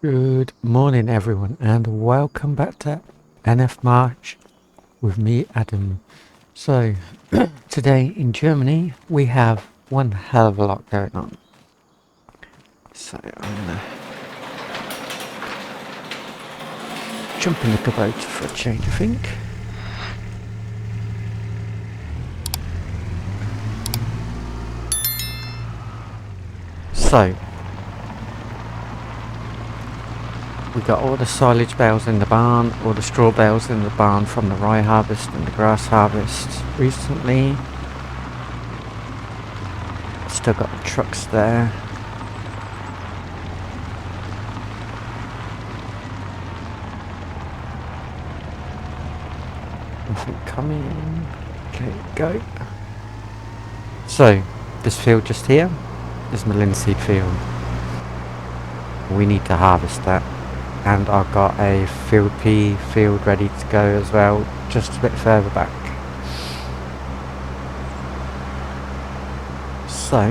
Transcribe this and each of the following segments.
Good morning, everyone, and welcome back to NF March with me, Adam. So, today in Germany, we have one hell of a lot going on. So, I'm gonna jump in the Kubota for a change, I think. So, we got all the silage bales in the barn, all the straw bales in the barn from the rye harvest and the grass harvest recently. Still got the trucks there. Nothing coming. Okay, go. So, this field just here is my linseed field. We need to harvest that. And I've got a field pea field ready to go as well, just a bit further back. So,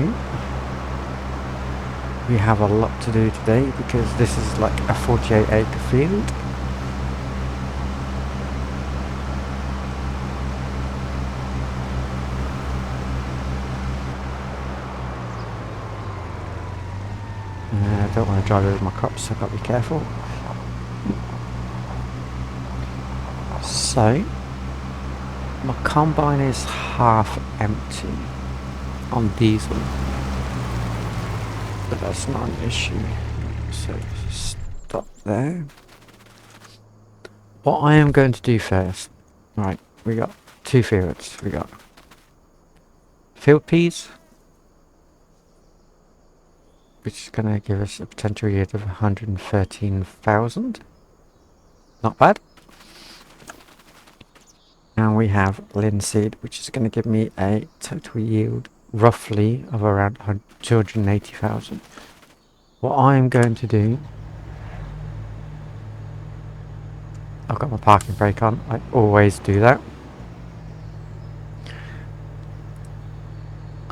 we have a lot to do today because this is like a 48-acre field. I don't want to drive over my crops, so I've got to be careful. So, my combine is half empty on diesel, but that's not an issue. So, stop there. What I am going to do first, right, we got two fields. We got field peas, which is going to give us a potential yield of 113,000. Not bad. And we have linseed, which is going to give me a total yield roughly of around 280,000. What I'm going to do, I've got my parking brake on, I always do that.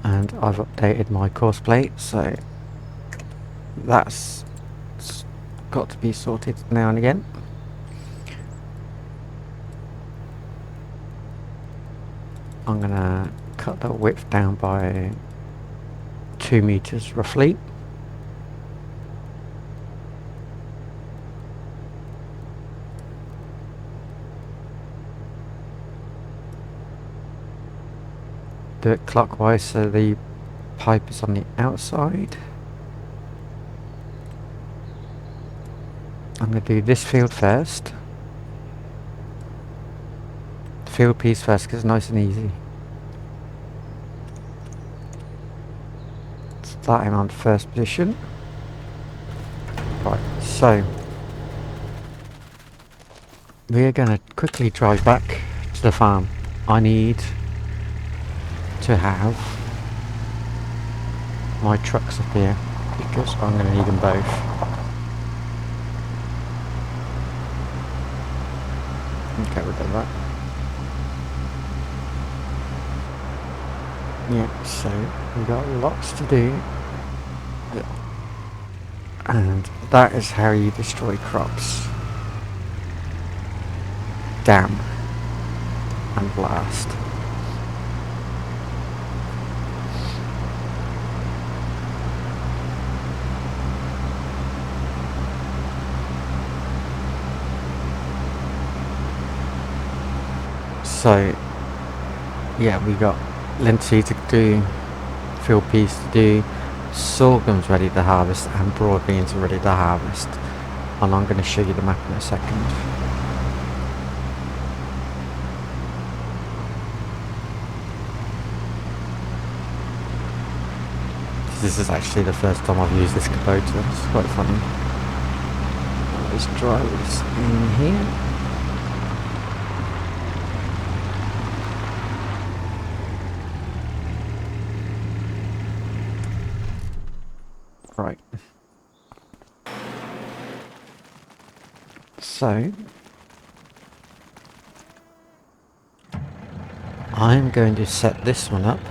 And I've updated my course plate, so that's got to be sorted now and again. I'm gonna cut the width down by 2 meters roughly. Do it clockwise so the pipe is on the outside. I'm gonna do this field first. Field piece first because it's nice and easy. Starting on first position. Right, so we are going to quickly drive back to the farm. I need to have my trucks up here because I'm going to need them both. Okay, we've done that. Yeah, so we've got lots to do. And that is how you destroy crops. Dam and blast. So yeah, we got linseed to do, field peas to do, sorghum's ready to harvest, and broad beans are ready to harvest. And I'm going to show you the map in a second. This is actually the first time I've used this Kubota. It's quite funny. Let's drive this in here. Right. So I'm going to set this one up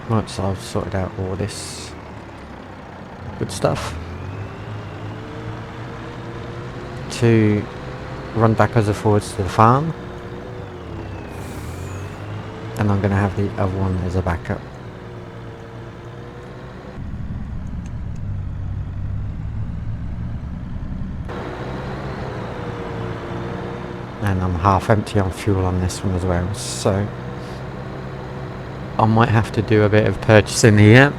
once I've sorted out all this Good stuff. To run backwards and forwards to the farm. And I'm going to have the other one as a backup. And I'm half empty on fuel on this one as well, so I might have to do a bit of purchasing here.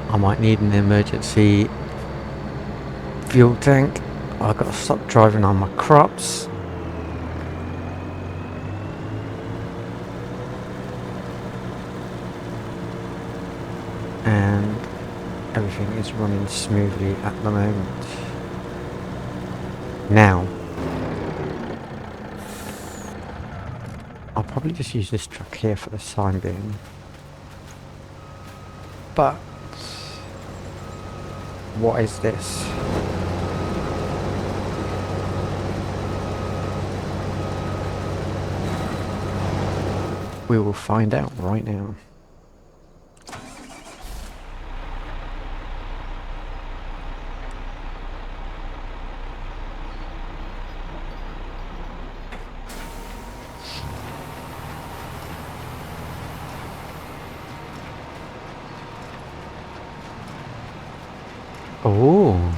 I might need an emergency fuel tank. I've got to stop driving on my crops. And everything is running smoothly at the moment. Now, I'll probably just use this truck here for the time being. But what is this? We will find out right now. Oh,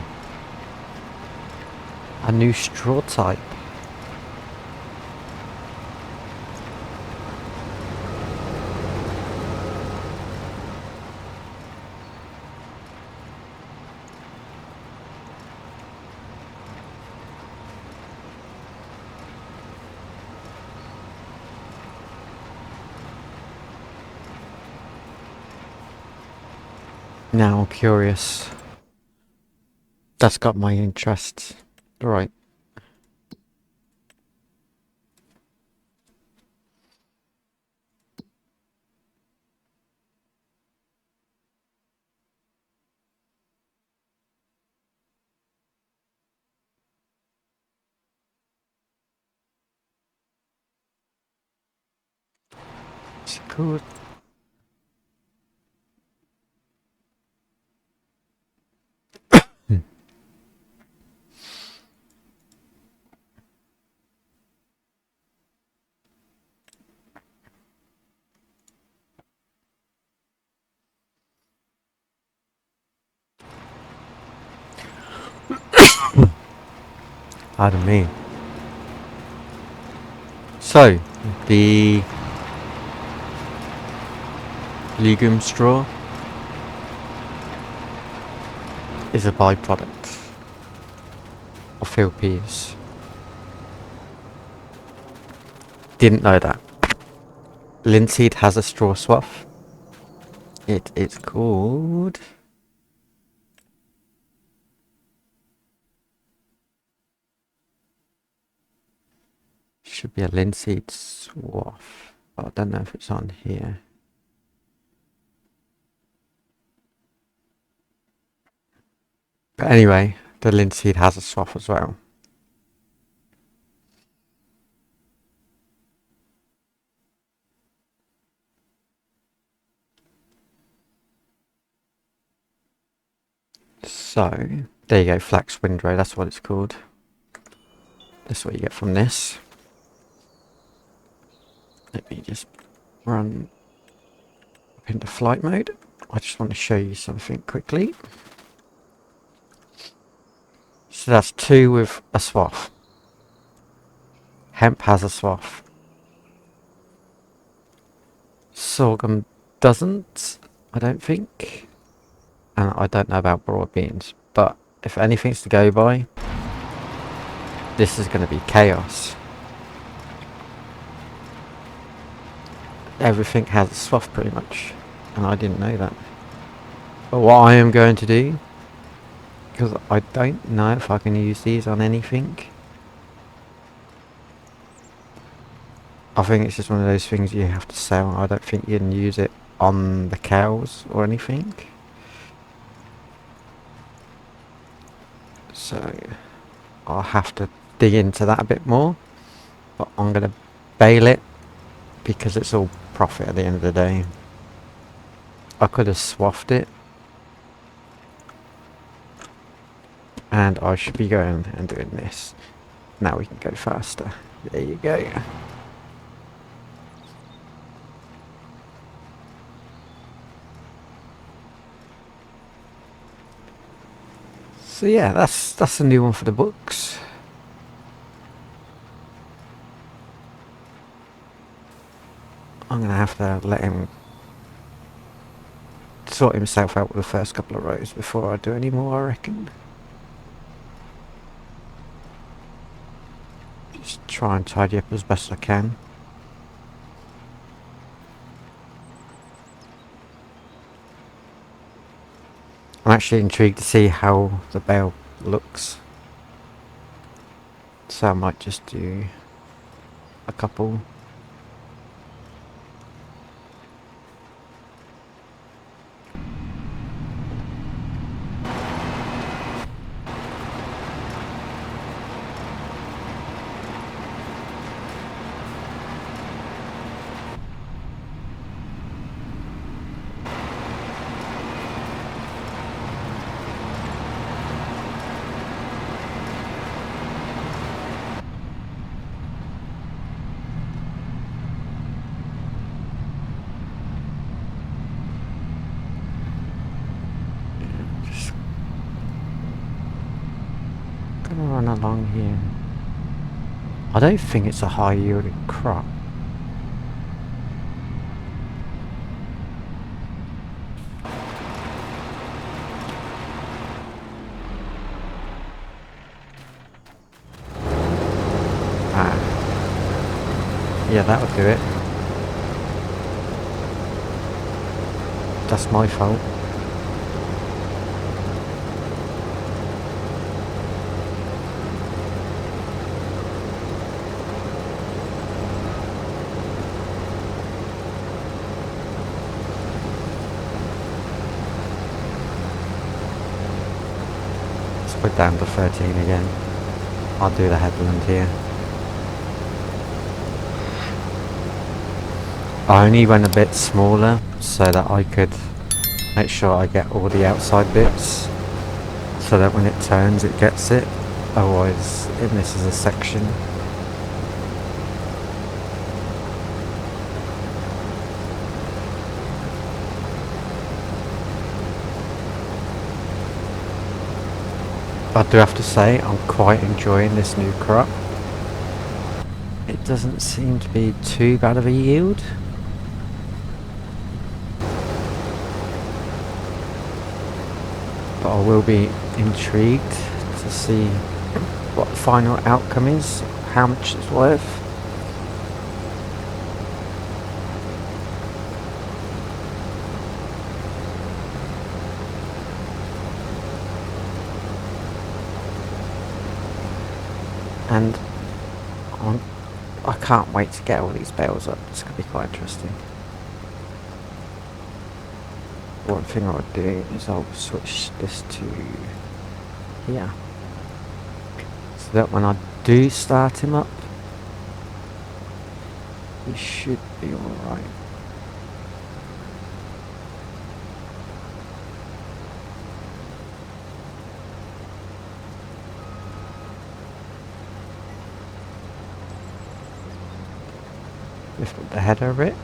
a new straw type. Now I'm curious. That's got my interest. Right. It's cool. Pardon me. So, the legume straw is a byproduct of field peas. Didn't know that. Linseed has a straw swath. It is called... should be a linseed swath. I don't know if it's on here. But anyway, the linseed has a swath as well. So, there you go, flax windrow, that's what it's called. That's what you get from this. Let me just run up into flight mode. I just want to show you something quickly. So that's 2 with a swath. Hemp has a swath. Sorghum doesn't, I don't think. And I don't know about broad beans. But if anything's to go by, this is going to be chaos. Everything has a swath pretty much. And I didn't know that. But what I am going to do, because I don't know if I can use these on anything. I think it's just one of those things you have to sell. I don't think you can use it on the cows or anything. So I'll have to dig into that a bit more. But I'm going to bale it because it's all profit at the end of the day. I could have swathed it. And I should be going and doing this. Now we can go faster. There you go. So yeah, that's a new one for the books. I'm gonna have to let him sort himself out with the first couple of rows before I do any more, I reckon. Just try and tidy up as best I can. I'm actually intrigued to see how the bale looks. So I might just do a couple. Just gonna run along here. I don't think it's a high yielding crop. Yeah, that'll do it. That's my fault. Let's put down to 13 again. I'll do the headland here. I only went a bit smaller so that I could make sure I get all the outside bits so that when it turns it gets it, otherwise it misses a section. I do have to say I'm quite enjoying this new crop. It doesn't seem to be too bad of a yield. But I will be intrigued to see what the final outcome is, how much it's worth. And I can't wait to get all these bales up. It's going to be quite interesting. One thing I would do is I'll switch this to here, so that when I do start him up, he should be alright. Lift up the header a bit.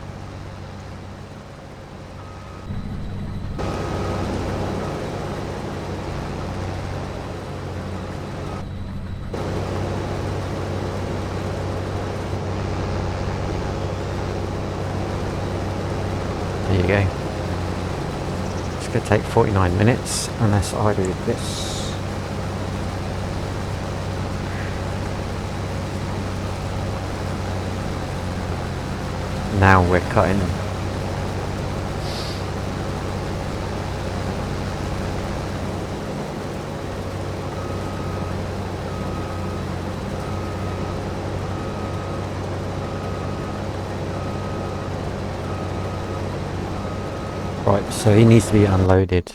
There you go. It's going to take 49 minutes unless I do this. Now we're cutting. Right, so he needs to be unloaded.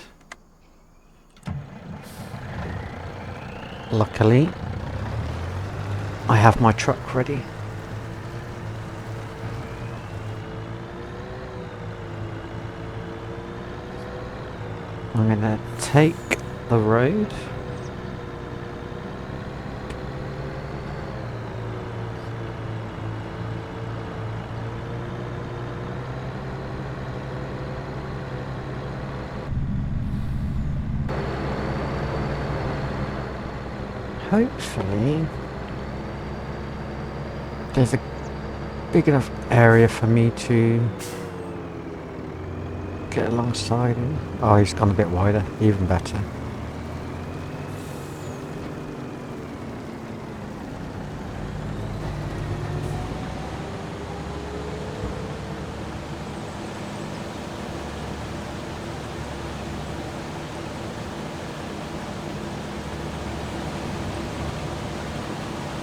Luckily, I have my truck ready. I'm gonna take the road. Hopefully there's a big enough area for me to get alongside him. Oh, he's gone a bit wider, even better.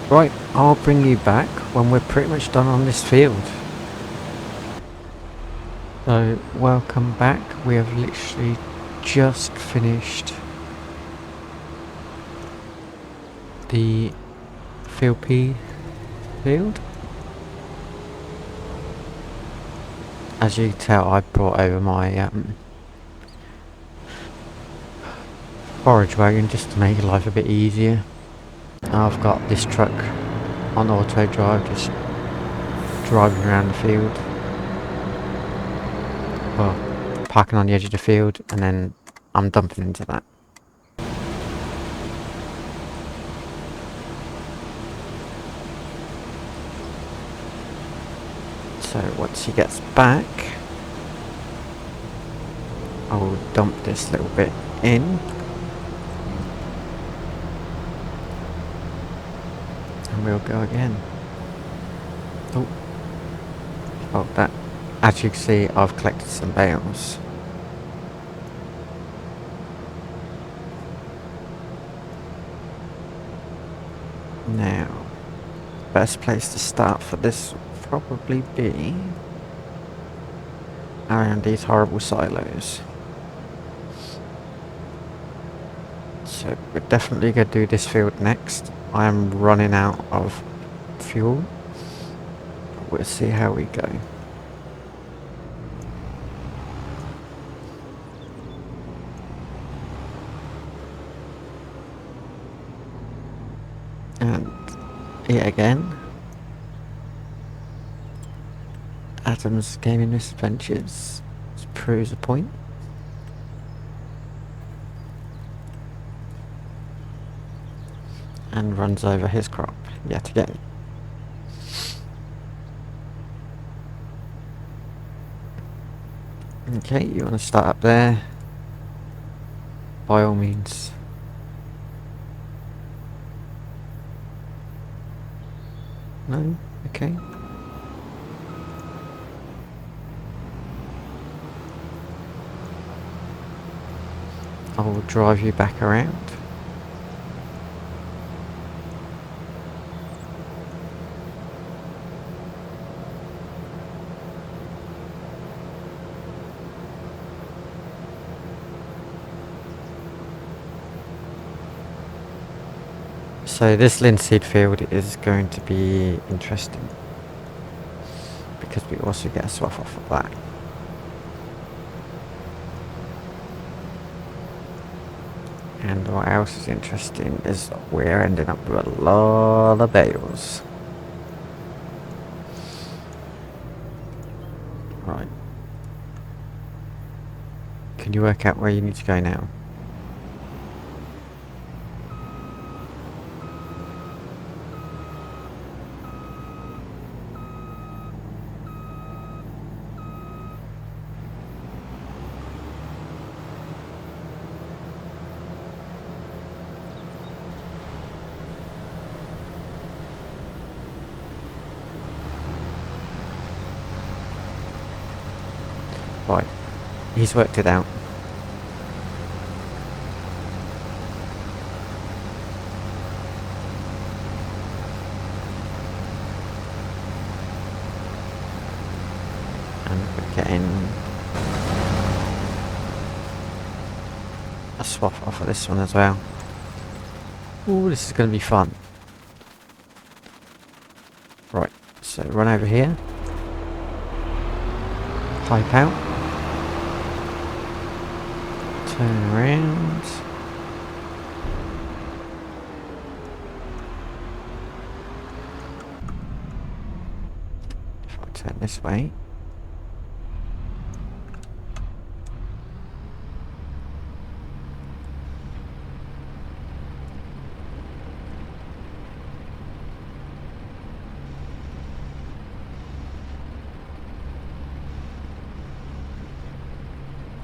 Right, I'll bring you back when we're pretty much done on this field. So, welcome back. We have literally just finished the field P field. As you can tell, I brought over my forage wagon just to make life a bit easier. I've got this truck on auto drive, just driving around the field. Well, parking on the edge of the field, and then I'm dumping into that. So once he gets back, I will dump this little bit in. And we'll go again. Oh, that. As you can see, I've collected some bales. Now, best place to start for this will probably be around these horrible silos. So we're definitely going to do this field next. I am running out of fuel. We'll see how we go. And yet again, Adam's gaming misadventures proves a point. And runs over his crop yet again. Okay, you want to start up there? By all means. No? Okay. I will drive you back around. So this linseed field is going to be interesting because we also get a swath off of that. And what else is interesting is we're ending up with a lot of bales. Right. Can you work out where you need to go now? Right, he's worked it out. And we're getting a swath off of this one as well. Ooh, this is going to be fun. Right, so run over here. Pipe out. Turn around. If I turn this way.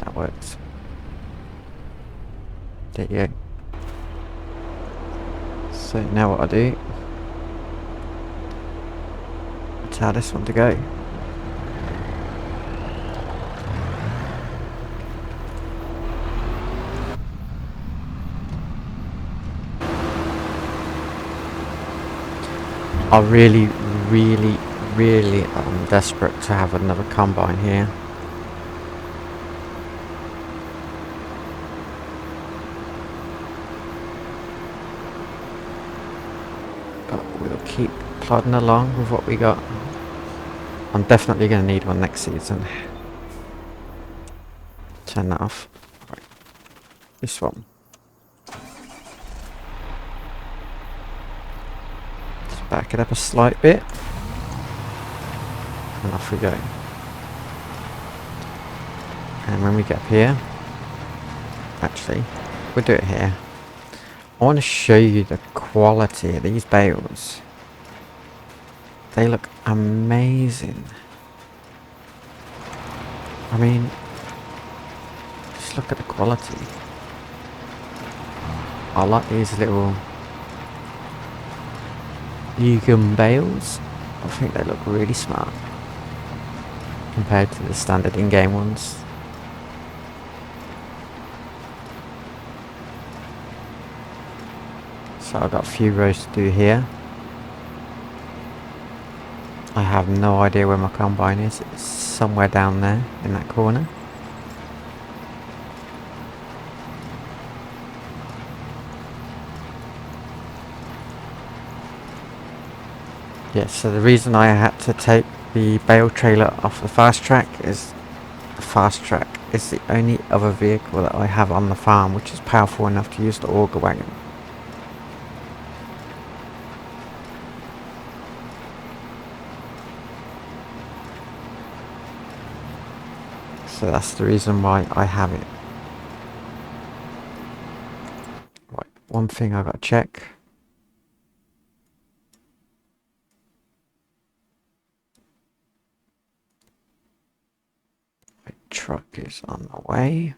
That works. There you go. So now what I do, I tell this one to go. I really am desperate to have another combine here. But we'll keep plodding along with what we got. I'm definitely going to need one next season. Turn that off. Right. This one. Let's back it up a slight bit. And off we go. And when we get up here, actually, we'll do it here. I want to show you the quality of these bales. They look amazing. I mean, just look at the quality. I like these little Yugum bales. I think they look really smart compared to the standard in-game ones. So I've got a few rows to do here. I have no idea where my combine is. It's somewhere down there in that corner. Yeah, so the reason I had to take the bale trailer off the fast track is the fast track is the only other vehicle that I have on the farm which is powerful enough to use the auger wagon. So that's the reason why I have it. Right, one thing I gotta check. My truck is on the way.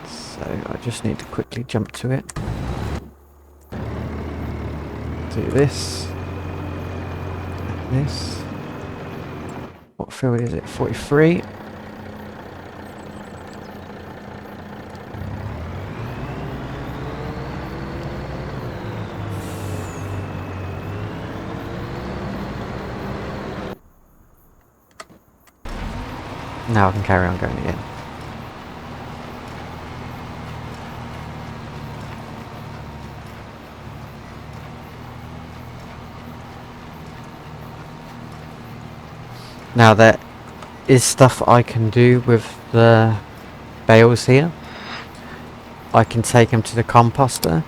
So I just need to quickly jump to it. Do this. And this. What field is it? 43. Now I can carry on going again. Now there is stuff I can do with the bales here. I can take them to the composter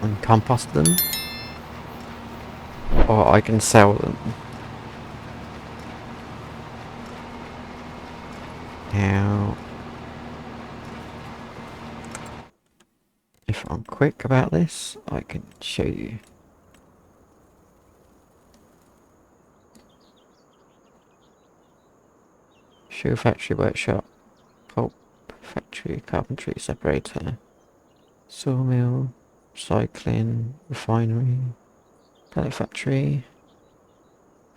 and compost them, or I can sell them. Now, if I'm quick about this, I can show you. Shoe factory workshop, pulp factory, carpentry, separator, sawmill, cycling, refinery, pellet factory,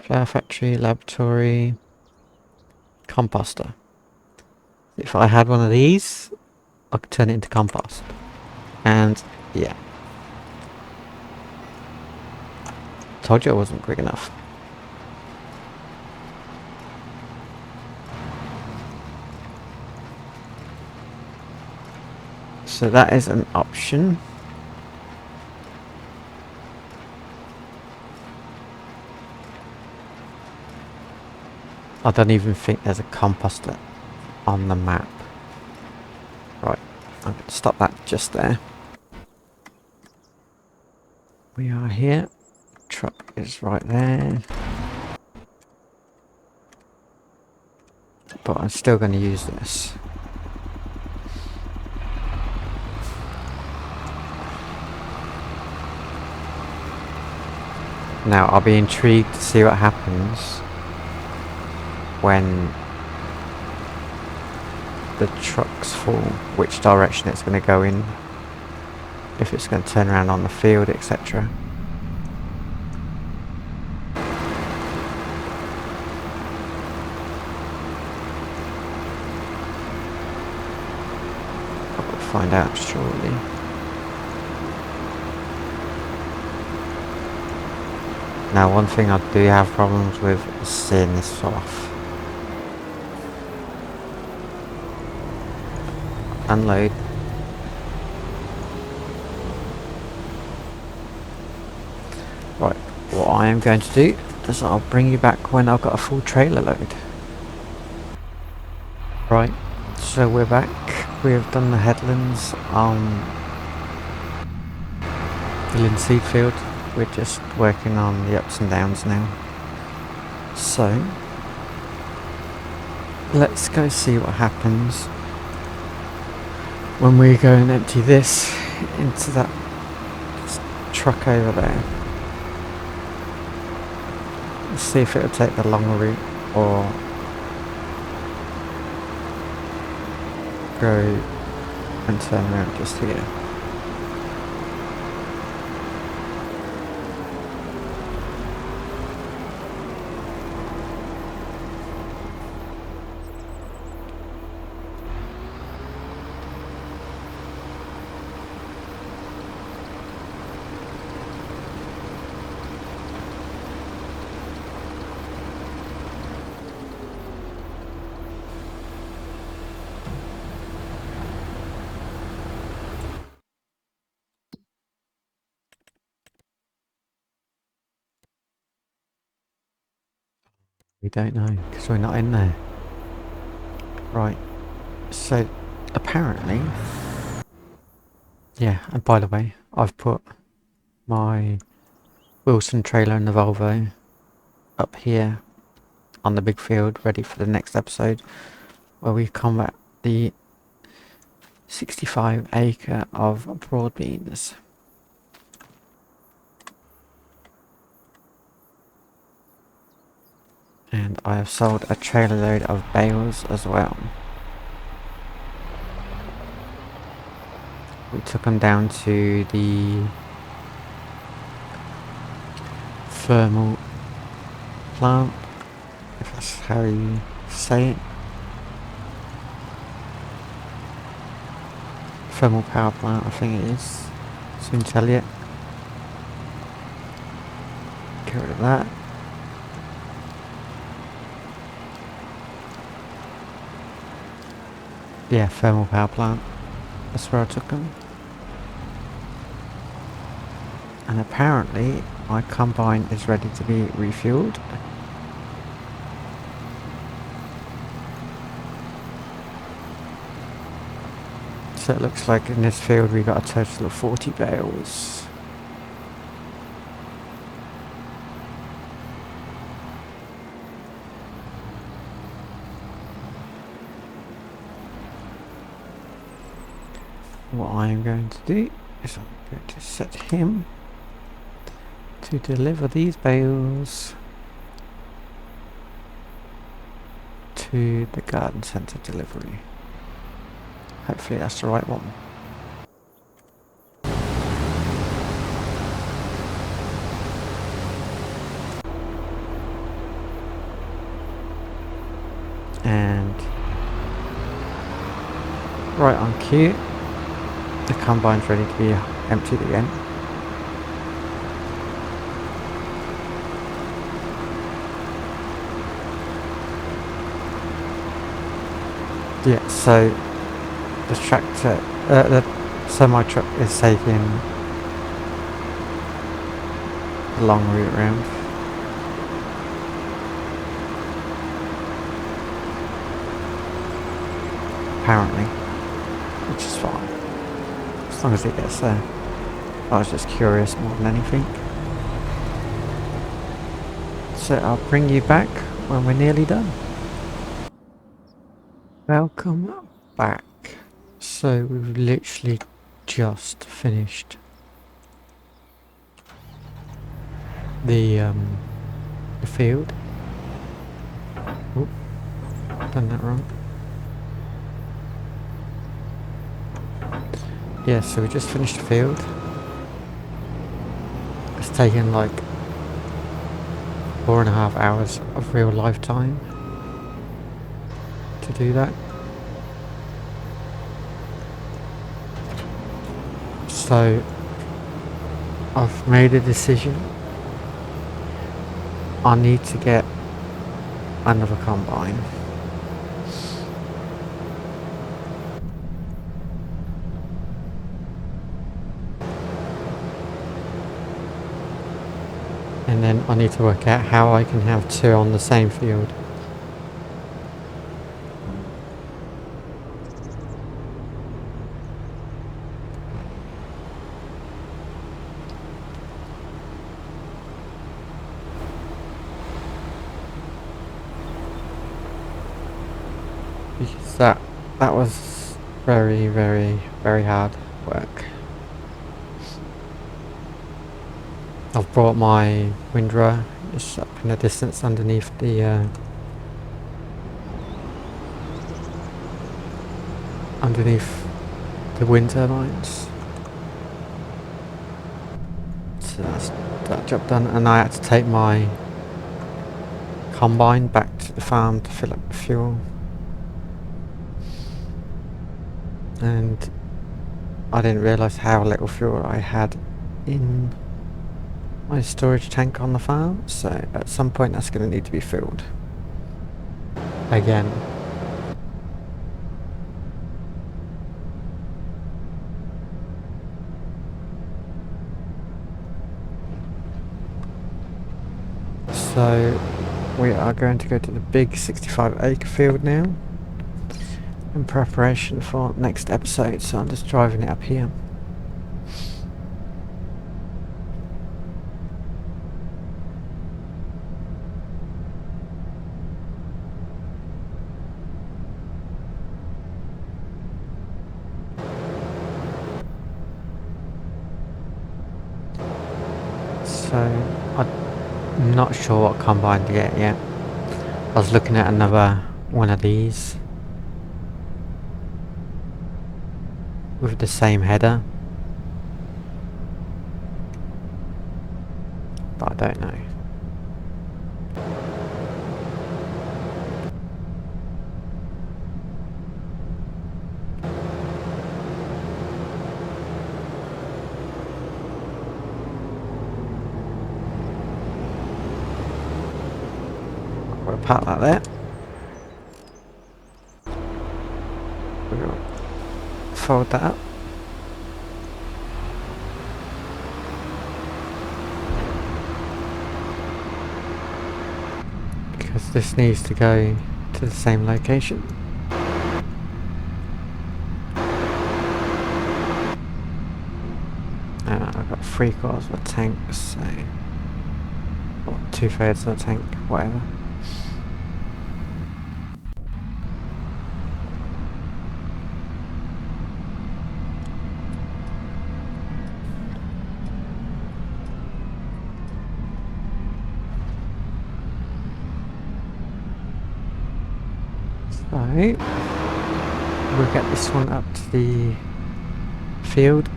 flour factory, laboratory, composter. If I had one of these, I could turn it into compost. And yeah, told you I wasn't quick enough. So that is an option. I don't even think there's a composter on the map. Right, I'm going to stop that just there. We are here. Truck is right there. But I'm still going to use this. Now, I'll be intrigued to see what happens when the truck's full, which direction it's going to go in, if it's going to turn around on the field, etc. I'll find out shortly. Now, one thing I do have problems with is seeing this off. Unload. Right, what I am going to do is I'll bring you back when I've got a full trailer load. Right, so we're back. We have done the headlands on the linseed field. We're just working on the ups and downs now. So, let's go see what happens when we go and empty this into that truck over there. Let's see if it'll take the longer route or go and turn around just here. We don't know because we're not in there. Right, so apparently, yeah, and by the way, I've put my Wilson trailer and the Volvo up here on the big field ready for the next episode where we combat the 65 acre of broad beans. And I have sold a trailer load of bales as well. We took them down to the thermal plant, if that's how you say it. Thermal power plant, I think it is. Soon tell you. Get rid of that. Yeah, thermal power plant. That's where I took them. And apparently my combine is ready to be refueled. So it looks like in this field we got a total of 40 bales. What I am going to do is I'm going to set him to deliver these bales to the garden centre delivery. Hopefully that's the right one. And right on cue, the combine's ready to be emptied again. Yeah, so the tractor, the semi-truck is taking the long route round. apparently, which is fine, as long as it gets there. I was just curious more than anything. So I'll bring you back when we're nearly done. Welcome back. So we've literally just finished the field. Oh, done that wrong. Yeah, so we just finished the field. It's taken like 4.5 hours of real life time to do that. So I've made a decision. I need to get another combine. And then I need to work out how I can have two on the same field. Because that was very, very, very hard work. I've brought my windrower. It's up in the distance underneath the wind turbines. So that's that job done, and I had to take my combine back to the farm to fill up the fuel. And I didn't realise how little fuel I had in my storage tank on the farm, so at some point that's going to need to be filled again. So we are going to go to the big 65-acre field now in preparation for next episode, so I'm just driving it up here. So I'm not sure what combine to get yet. I was looking at another one of these with the same header, but I don't know. We'll park that there. We'll fold that up. Because this needs to go to the same location. And I've got 3/4 of a tank, so... or 2/3 of a tank, whatever. So, we'll get this one up to the field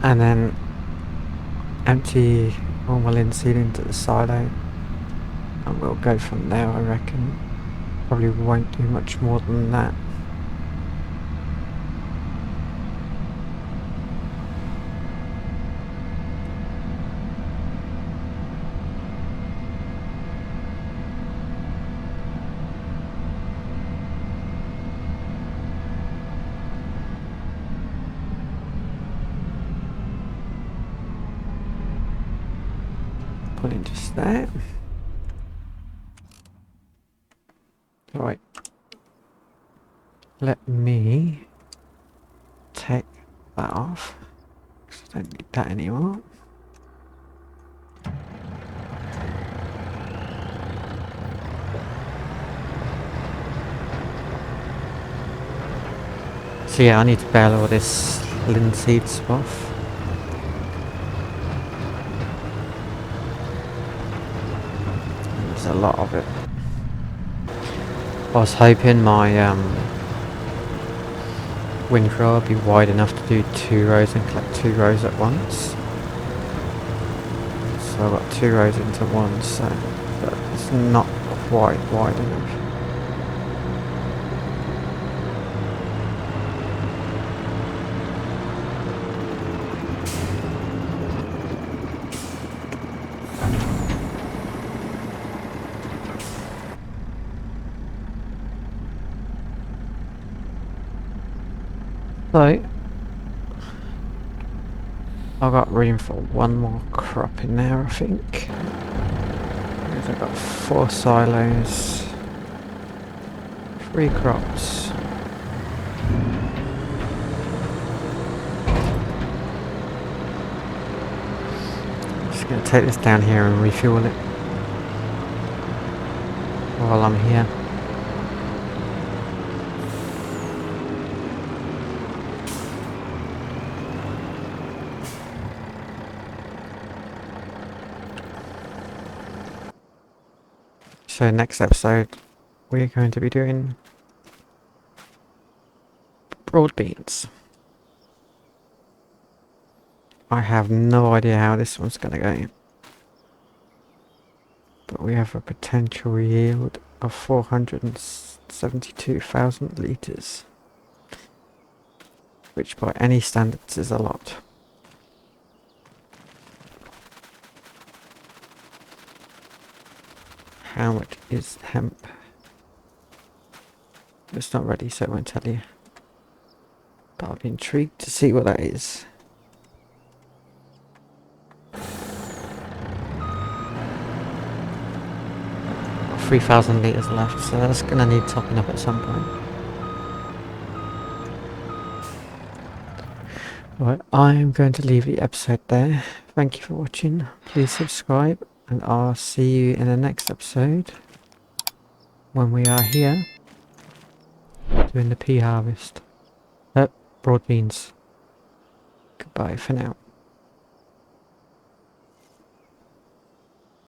and then empty all my linseed into the silo, and we'll go from there. I reckon probably won't do much more than that. Put it just there. Right. Let me take that off. 'Cause I don't need that anymore. So yeah, I need to bale all this linseed off. There's a lot of it. I was hoping my windrow would be wide enough to do 2 rows and collect 2 rows at once. So I've got 2 rows into one, so but it's not quite wide enough. So I've got room for one more crop in there, I think. Because I've got 4 silos, 3 crops. Just gonna take this down here and refuel it while I'm here. So next episode we're going to be doing broad beans. I have no idea how this one's going to go, but we have a potential yield of 472,000 litres, which by any standards is a lot. How much is hemp? It's not ready, so I won't tell you. But I'll be intrigued to see what that is. Got 3,000 litres left, so that's going to need topping up at some point. Right, I'm going to leave the episode there. Thank you for watching. Please subscribe, and I'll see you in the next episode when we are here doing the pea harvest. Broad beans. Goodbye for now.